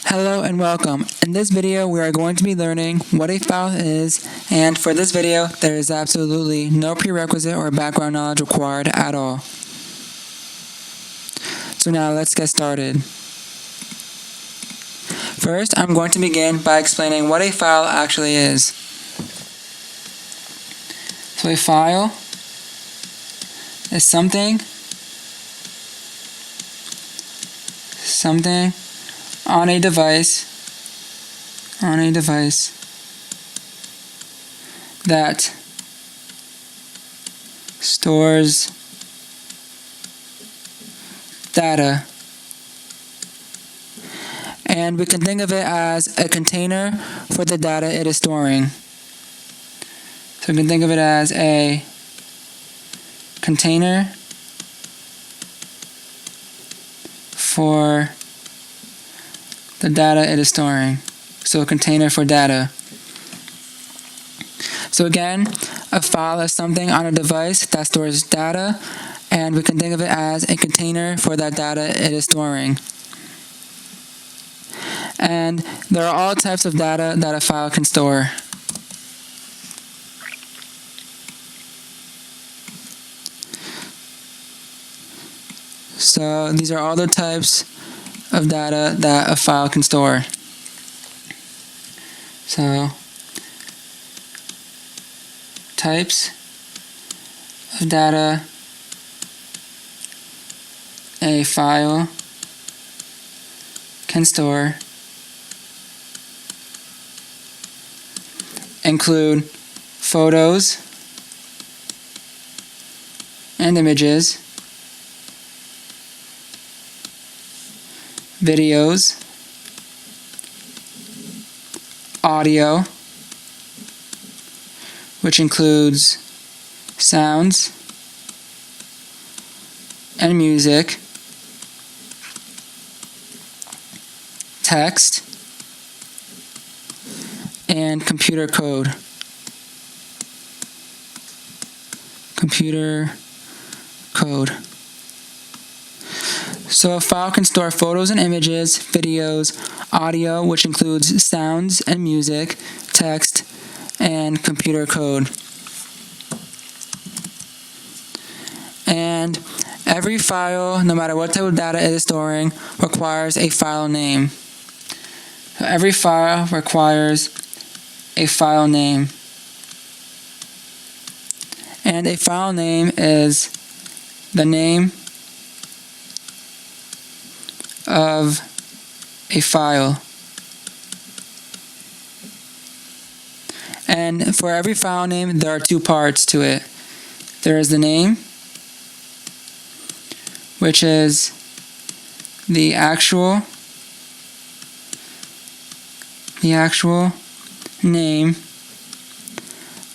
Hello and welcome. In this video we are going to be learning what a file is, and for this video there is absolutely no prerequisite or background knowledge required at all. So now let's get started. First, I'm going to begin by explaining what a file actually is. So a file is something on a device that stores data. And we can think of it as a container for the data it is storing. So we can think of it as a container for the data it is storing. So a container for data. So again, a file is something on a device that stores data, and we can think of it as a container for that data it is storing. And there are all types of data that a file can store. So these are all the types of data that a file can store. So types of data a file can store include photos and images, videos, audio, which includes sounds and music, text, and computer code. So a file can store photos and images, videos, audio, which includes sounds and music, text, and computer code. And every file, no matter what type of data it is storing, requires a file name. So every file requires a file name. And a file name is the name of a file. And for every file name, there are two parts to it. There is the name, which is the actual name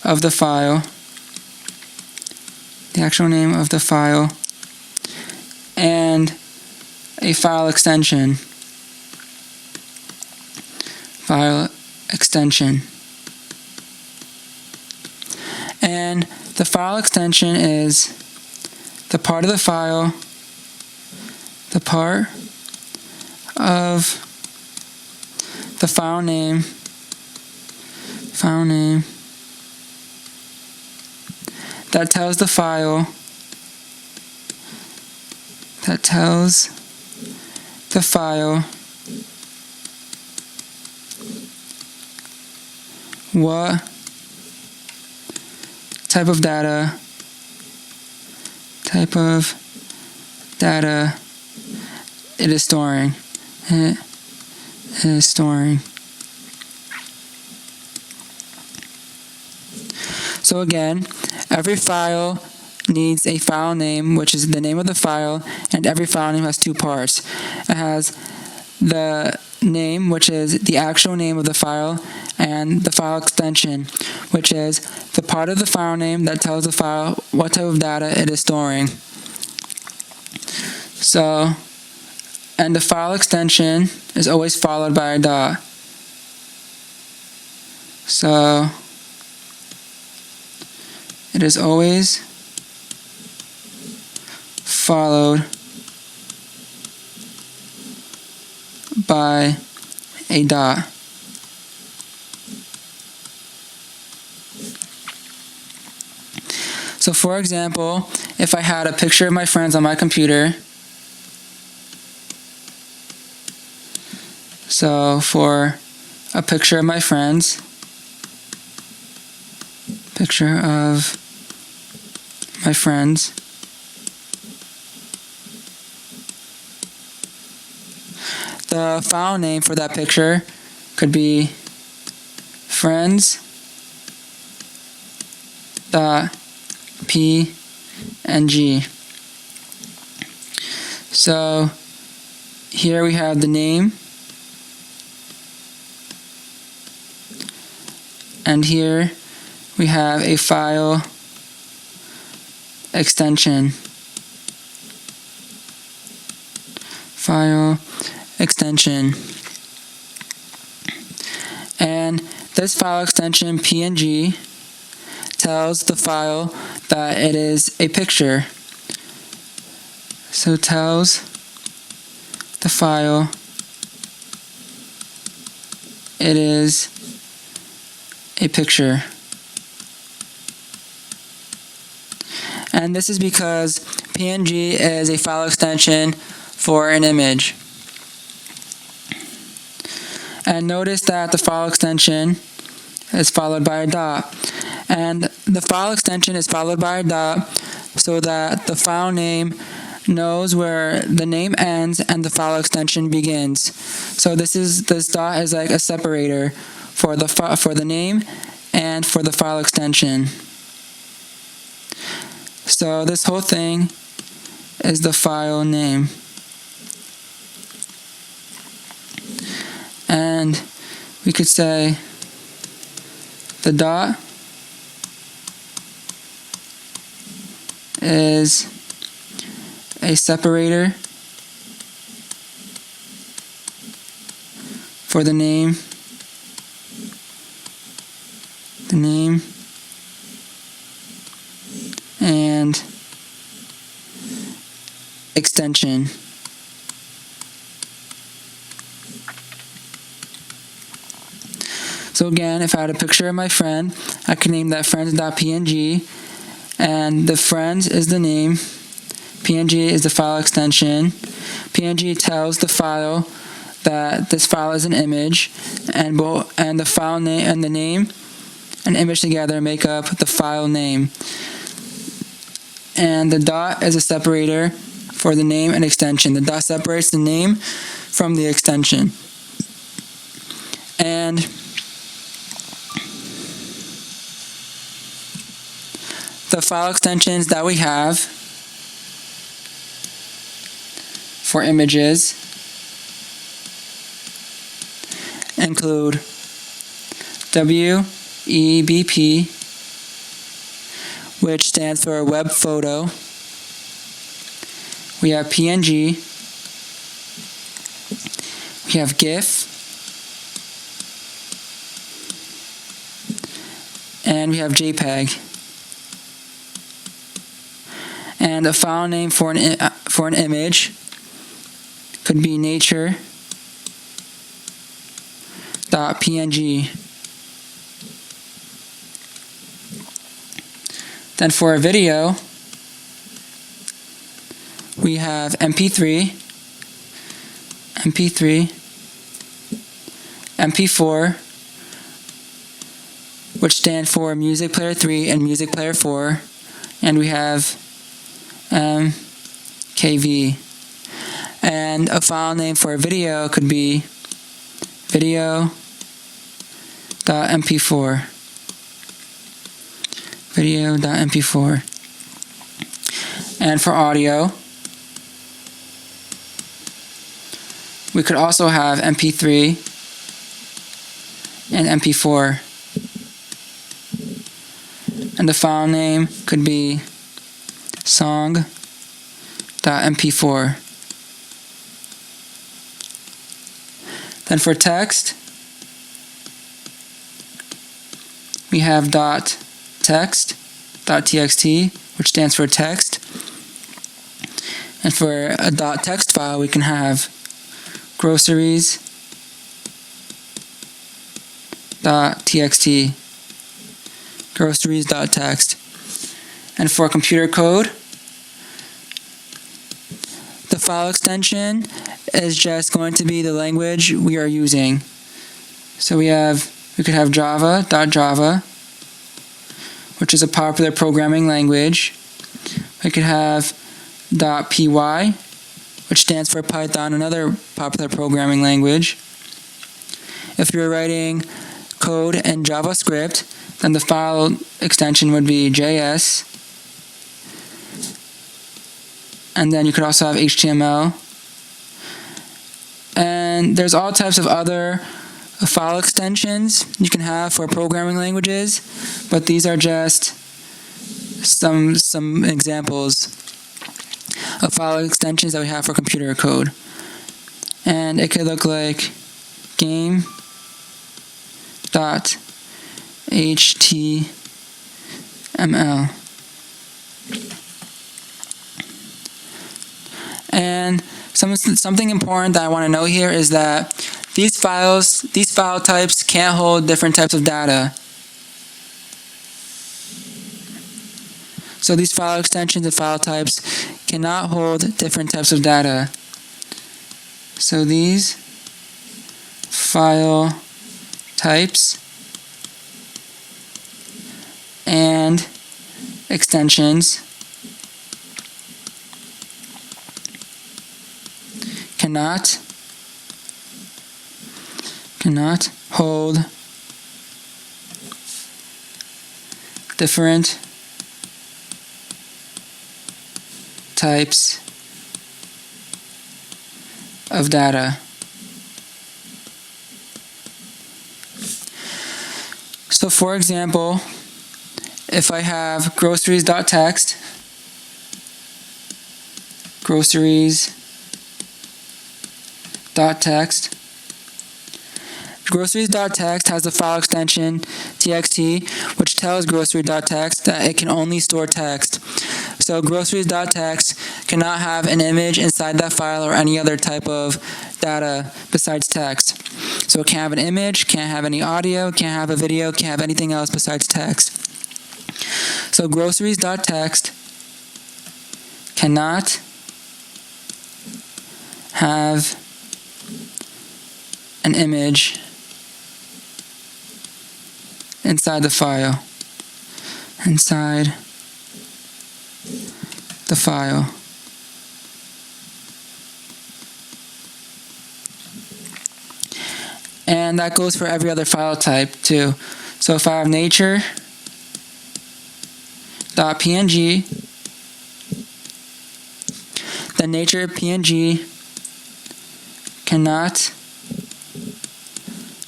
of the file. And a file extension. And the file extension is the part of the file name that tells the file what type of data it is storing. So again, every file needs a file name, which is the name of the file, and every file name has two parts. It has the name, which is the actual name of the file, and the file extension, which is the part of the file name that tells the file what type of data it is storing. So, and the file extension is always followed by a dot. So, it is always followed by a dot. So for example, if I had a picture of my friends on my computer, so for a picture of my friends, picture of my friends, the file name for that picture could be friends.png. So here we have the name, and here we have a file extension. And this file extension PNG tells the file that it is a picture. So it tells the file it is a picture. And this is because PNG is a file extension for an image. And notice that the file extension is followed by a dot. And the file extension is followed by a dot so that the file name knows where the name ends and the file extension begins. So this dot is like a separator for the name and for the file extension. So this whole thing is the file name. And we could say the dot is a separator for the name, and extension. So again, if I had a picture of my friend, I could name that friends.png, and the friends is the name, PNG is the file extension. PNG tells the file that this file is an image, and the file name and the name and image together make up the file name. And the dot is a separator for the name and extension. The dot separates the name from the extension. And the file extensions that we have for images include WEBP, which stands for web photo. We have PNG. We have GIF. And we have JPEG. And a file name for an image could be nature.png. Then for a video, we have MP3, MP4, which stand for Music Player 3 and Music Player 4, and we have KV. And a file name for a video could be video.mp4. And for audio, we could also have MP3 and MP4. And the file name could be song.mp4. Then for text, we have .text.txt, which stands for text. And for a .text file, we can have groceries, groceries.txt, groceries.txt. And for computer code, the file extension is just going to be the language we are using. So we could have java.java, which is a popular programming language. We could have .py, which stands for Python, another popular programming language. If you're writing code in JavaScript, then the file extension would be JS. And then you could also have HTML. And there's all types of other file extensions you can have for programming languages, but these are just some examples of file extensions that we have for computer code. And it could look like game.html. And something important that I want to note here is that these file types can't hold different types of data. So these file extensions and file types cannot hold different types of data. So these file types and extensions cannot hold different types of data. So for example, if I have groceries.txt, groceries.txt, groceries.txt has the file extension txt, which tells grocery.txt that it can only store text. So groceries.txt cannot have an image inside that file or any other type of data besides text. So it can't have an image, can't have any audio, can't have a video, can't have anything else besides text. So groceries.txt cannot have an image inside the file. And that goes for every other file type too. So if I have nature.png, then nature.png cannot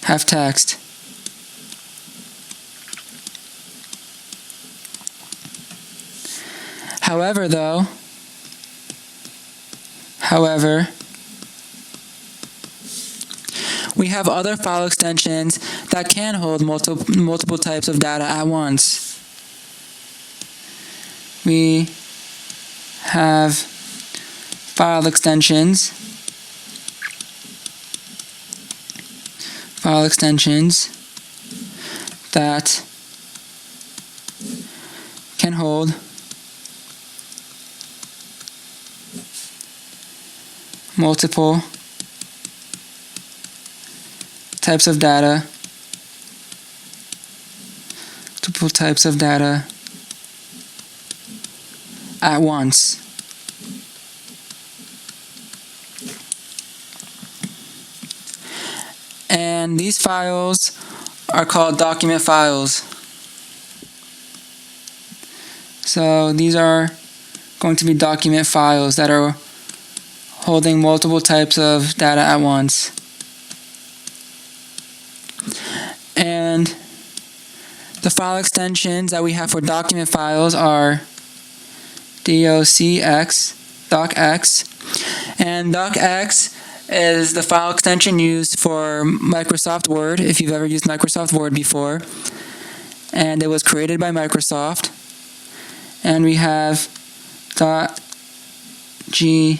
have text. However, we have other file extensions that can hold multiple types of data at once. We have file extensions that can hold multiple types of data, at once. And these files are called document files. So these are going to be document files that are holding multiple types of data at once. And the file extensions that we have for document files are docx, and docx is the file extension used for Microsoft Word, if you've ever used Microsoft Word before. And it was created by Microsoft. And we have .gdoc,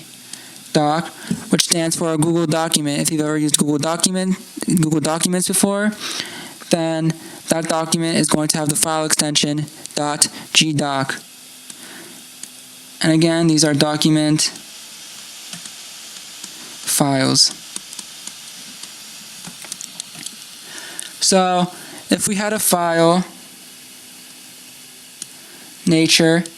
which stands for a Google document. If you've ever used Google Documents before, then that document is going to have the file extension .gdoc. And again, these are document files. So if we had a file nature.docx,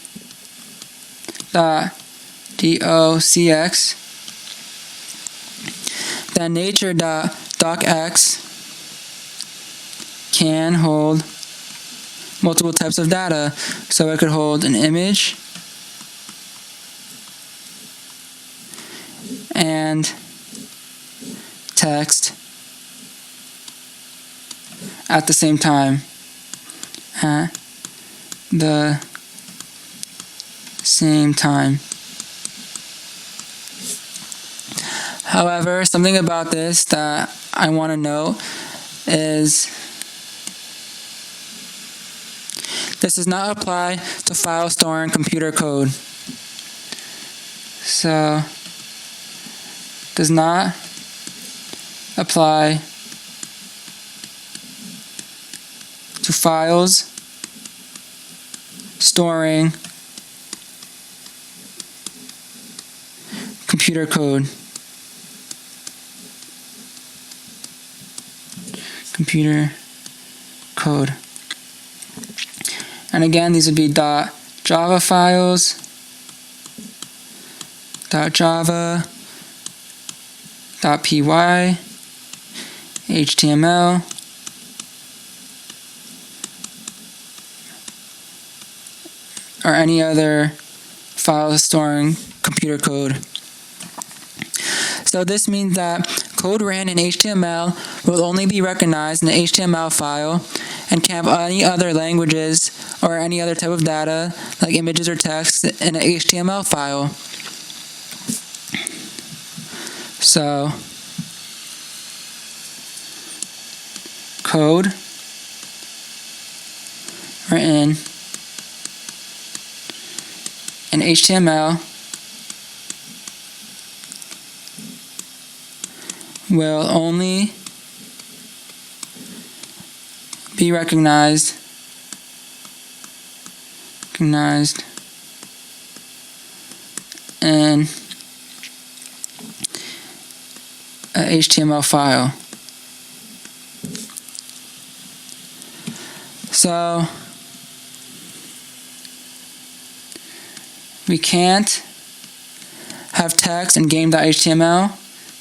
then nature.docx can hold multiple types of data. So it could hold an image and text at the same time. However, something about this that I want to note is this does not apply to file storing computer code. So, does not apply to files storing computer code. And again, these would be .java files, .java, .py, HTML, or any other file storing computer code. So this means that code ran in HTML will only be recognized in the HTML file and can't have any other languages or any other type of data like images or text in an HTML file. So code written in HTML will only be recognized in an HTML file. So we can't have text in game.html,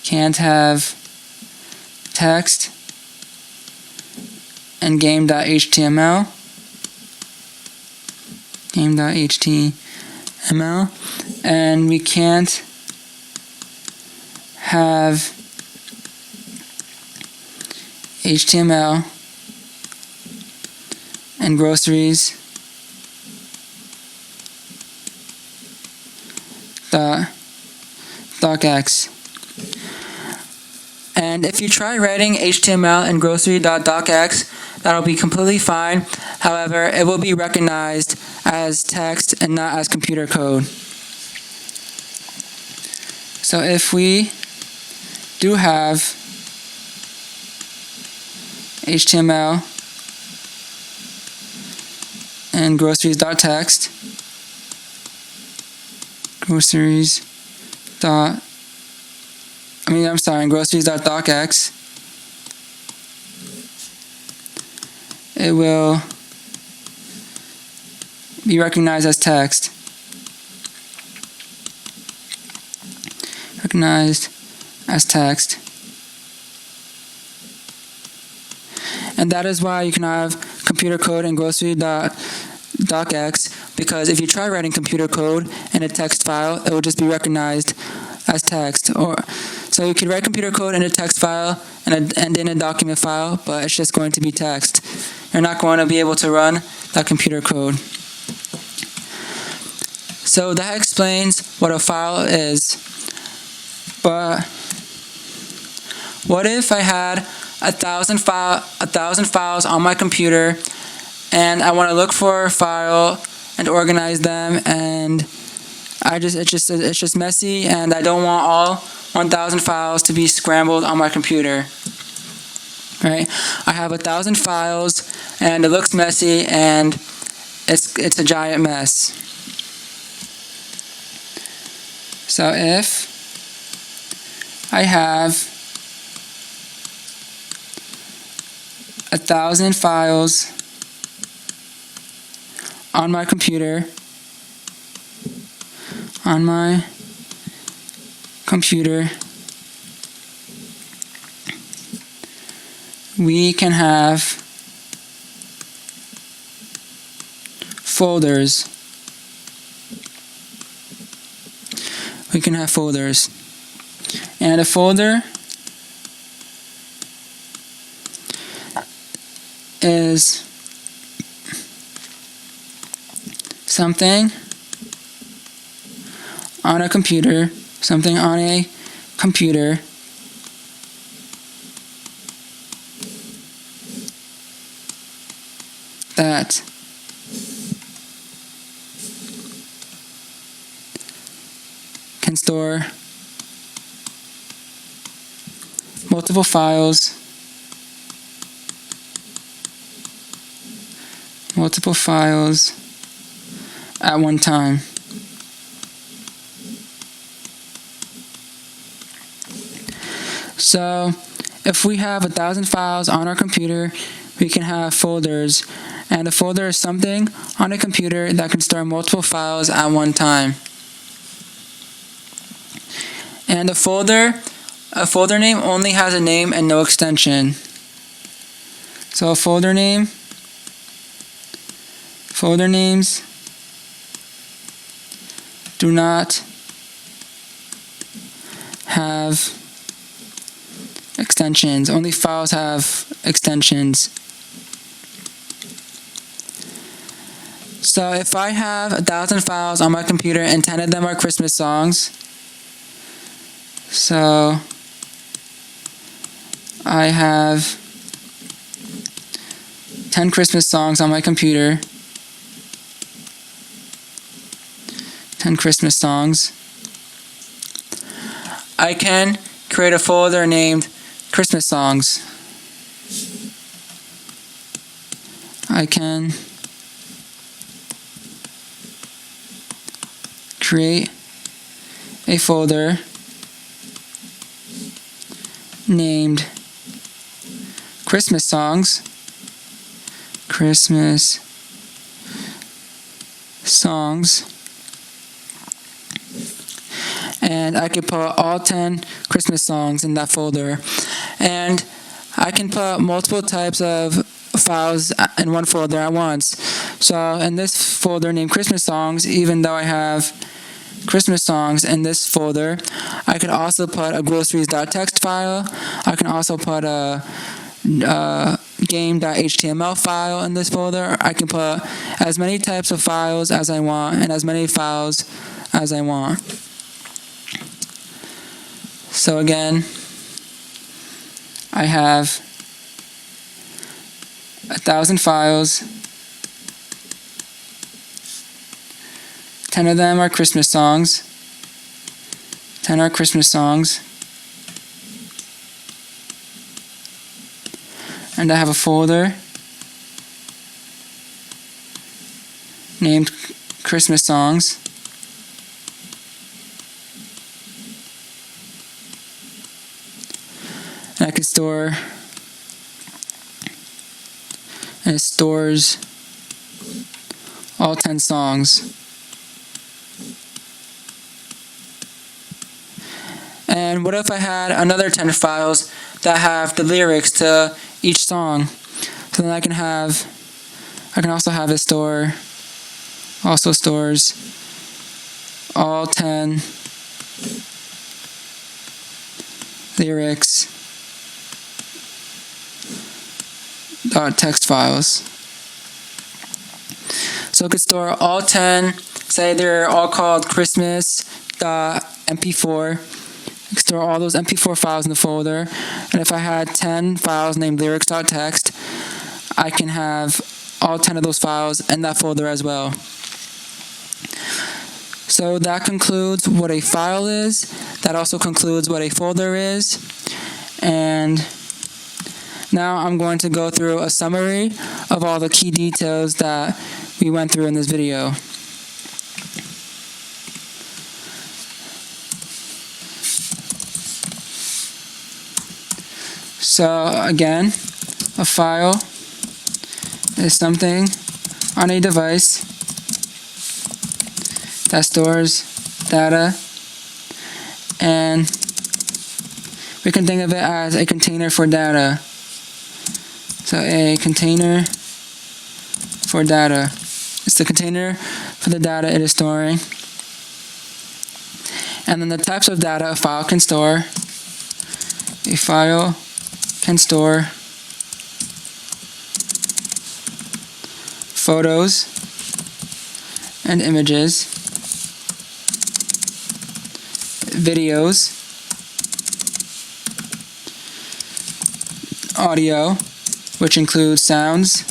can't have text in game.html, and we can't have HTML and groceries .docx. And if you try writing HTML and grocery.docx, that'll be completely fine. However, it will be recognized as text and not as computer code. So if we do have HTML and groceries.text, groceries.docx, it will be recognized as text. And that is why you can have computer code and grocery.docx, because if you try writing computer code in a text file, it will just be recognized as text. So you can write computer code in a text file and in a document file, but it's just going to be text. You're not going to be able to run that computer code. So that explains what a file is. But what if I had 1,000 files on my computer, and I want to look for a file and organize them, and it's just messy, and I don't want all 1,000 files to be scrambled on my computer. right? I have 1,000 files, and it looks messy, and it's a giant mess. So if I have 1,000 files on my computer, we can have folders. And a folder is something on a computer that can store multiple files at one time. So if we have 1,000 files on our computer, we can have folders, and a folder is something on a computer that can store multiple files at one time. And a folder name only has a name and no extension. So a folder names do not have extensions. Only files have extensions. So if I have 1,000 files on my computer and 10 of them are Christmas songs, so I have 10 Christmas songs on my computer. 10 Christmas songs. I can create a folder named Christmas songs. I can create a folder named Christmas songs. And I could put all 10 Christmas songs in that folder. And I can put multiple types of files in one folder at once. So in this folder named Christmas songs, even though I have Christmas songs in this folder, I could also put a groceries.txt file. I can also put a game.html file in this folder. I can put as many types of files as I want and as many files as I want. So again, I have 1,000 files. 10 of them are Christmas songs. 10 are Christmas songs. And I have a folder named Christmas songs. And I can store, and it stores all 10 songs. And what if I had another 10 files that have the lyrics to each song? So then I can also have it also stores all 10 lyrics .txt files. So it could store all 10, say they're all called Christmas.mp4. Store all those MP4 files in the folder, and if I had 10 files named lyrics.txt, I can have all 10 of those files in that folder as well. So that concludes what a file is. That also concludes what a folder is. And Now I'm going to go through a summary of all the key details that we went through in this video. So again, a file is something on a device that stores data, and we can think of it as a container for data. So a container for data. It's the container for the data it is storing. And then the types of data a file can store. A file can store photos and images, videos, audio, which includes sounds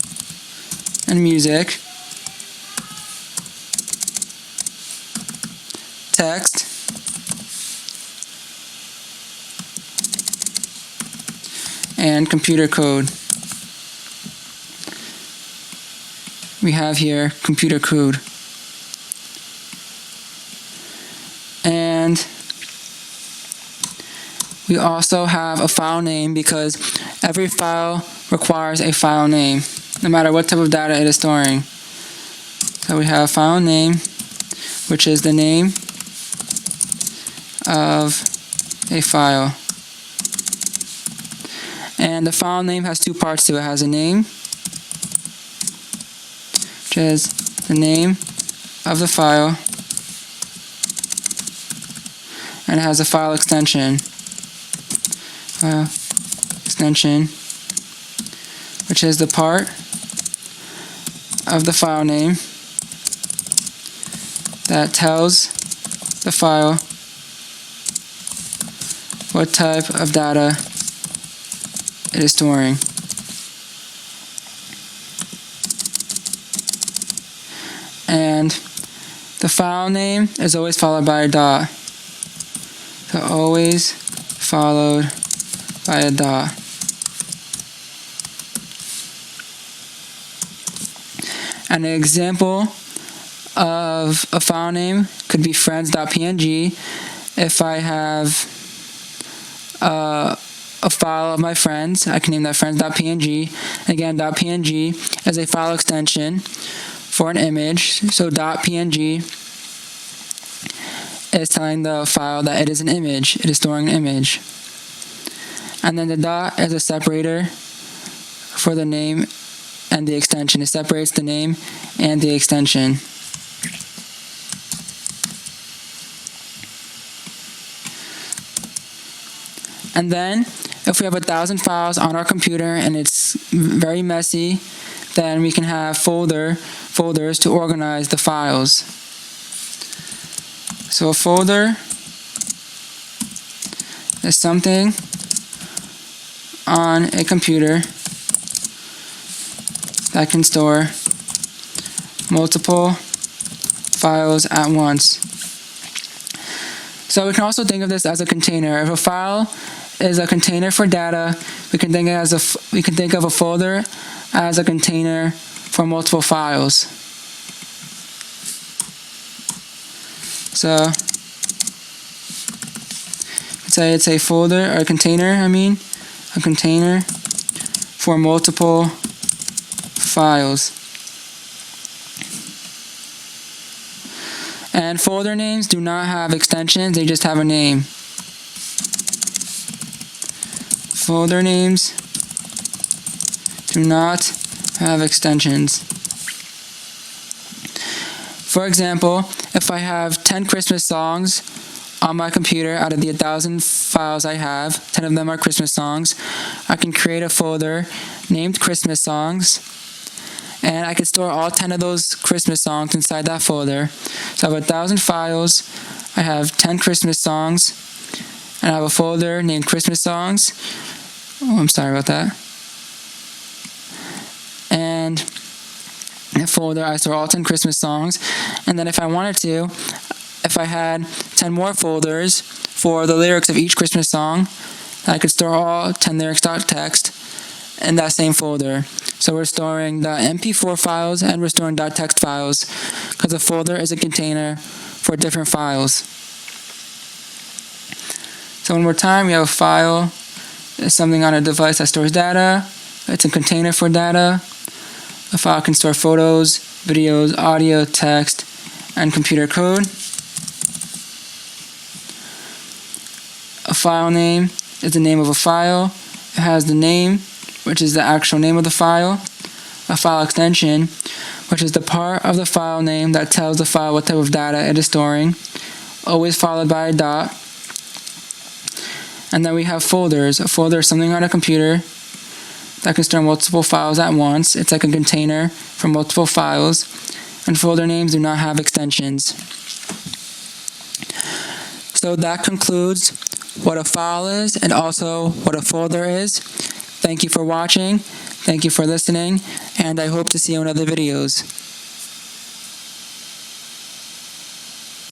and music, text, and computer code. We have here computer code. And we also have a file name because every file requires a file name, no matter what type of data it is storing. So we have file name, which is the name of a file. And the file name has two parts to it. It has a name, which is the name of the file, and it has a file extension. File extension, which is the part of the file name that tells the file what type of data it is storing. And the file name is always followed by a dot. So always followed by a dot. And an example of a file name could be friends.png. If I have a file of my friends, I can name that friends.png. Again, .png is a file extension for an image. So .png is telling the file that it is an image. It is storing an image. And then the dot is a separator for the name and the extension. It separates the name and the extension. And then, if we have 1,000 files on our computer and it's very messy, then we can have folders to organize the files. So a folder is something on a computer that can store multiple files at once. So we can also think of this as a container. If a file is a container for data, we can think of a folder as a container for multiple files. So let's say it's a folder or a container, a container for multiple files. And folder names do not have extensions, they just have a name. Folder names do not have extensions. For example, if I have 10 Christmas songs on my computer out of the 1,000 files I have, 10 of them are Christmas songs, I can create a folder named Christmas Songs, and I can store all 10 of those Christmas songs inside that folder. So I have 1,000 files, I have 10 Christmas songs, and I have a folder named Christmas Songs. Oh, I'm sorry about that. And in a folder, I store all 10 Christmas songs. And then if I wanted to, if I had 10 more folders for the lyrics of each Christmas song, I could store all 10 lyrics.txt. in that same folder. So we're storing the MP4 files and we're storing .text files because a folder is a container for different files. So one more time, we have a file. It's something on a device that stores data. It's a container for data. A file can store photos, videos, audio, text, and computer code. A file name is the name of a file. It has the name, which is the actual name of the file. A file extension, which is the part of the file name that tells the file what type of data it is storing, always followed by a dot. And then we have folders. A folder is something on a computer that can store multiple files at once. It's like a container for multiple files. And folder names do not have extensions. So that concludes what a file is and also what a folder is. Thank you for watching. Thank you for listening. And I hope to see you in other videos.